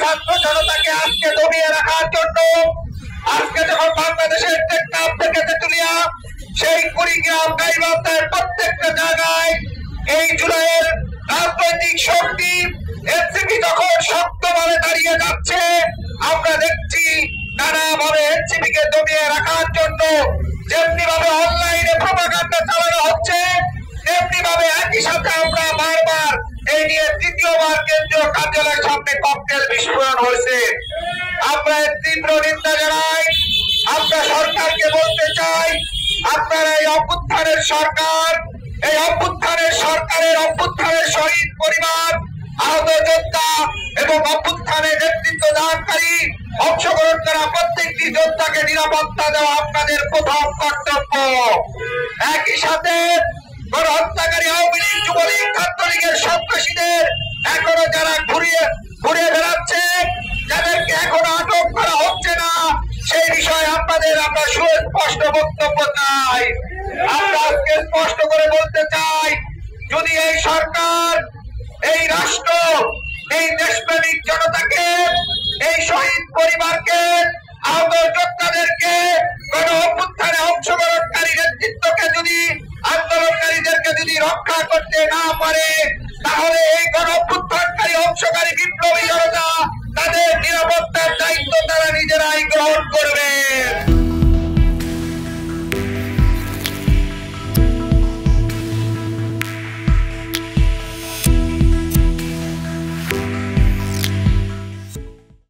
ছাত্র জনতাকে আজকে দমিয়ে রাখার জন্য আজকে যখন বাংলাদেশের টেকনাফ থেকে তেতুলিয়া সেই কুড়িগ্রাম গাইবান্ধার প্রত্যেকটা জায়গায় এই জুলাইয়ের রাজনৈতিক শক্তি এনসিপি যখন শক্তভাবে দাঁড়িয়ে যাচ্ছে, আমরা দেখছি নানাভাবে এনসিপি কে দমিয়ে রাখার জন্য যেমনি ভাবে অনলাইনে প্রপাগান্ডা চালানো হচ্ছে, তেমনি ভাবে একই সাথে আমরা বারবার এই নিয়ে তৃতীয়বার কেন্দ্রীয় কার্যালয়ের সামনে ককটেল বিস্ফোরণ হয়েছে। আমরা এর তীব্র নিন্দা জানাই। আমরা সরকারকে বলতে চাই, আপনারা এই অভ্যুত্থানের সরকার, এই অভ্যুত্থানের সরকারের অভ্যুত্থানের শহীদ পরিবার, আহত যোদ্ধা এবং অভ্যুত্থানের নেতৃত্ব দানকারী অংশগ্রহণ করা প্রত্যেকটি যোদ্ধাকে নিরাপত্তা দেওয়া আপনাদের প্রথম কর্তব্য। একই সাথে গণহত্যাকারী আওয়ামী লীগ, যুবলীগ, ছাত্রলীগের সন্ত্রাসীদের এখনো যারা ঘুরে বেড়াচ্ছে, যাদেরকে এখনো আটক করা হচ্ছে না, সেই বিষয়ে আপনাদের আমরা সুস্পষ্ট বক্তব্য চাই। আমরা আজকে স্পষ্ট করে বলতে চাই, যদি এই সরকার, এই রাষ্ট্র, এই দেশপ্রেমিক জনতাকে, এই শহীদ পরিবারকে, আহত যোদ্ধাদেরকে, গণ অভ্যুত্থানে অংশগ্রহণকারী নেতৃত্বকে যদি, আন্দোলনকারীদেরকে যদি রক্ষা করতে না পারে, তাহলে এই গণ অভ্যুত্থানকারী অংশকারী বিপ্লবী জনতা তাদের নিরাপত্তার দায়িত্ব তারা নিজেরাই গ্রহণ করবে।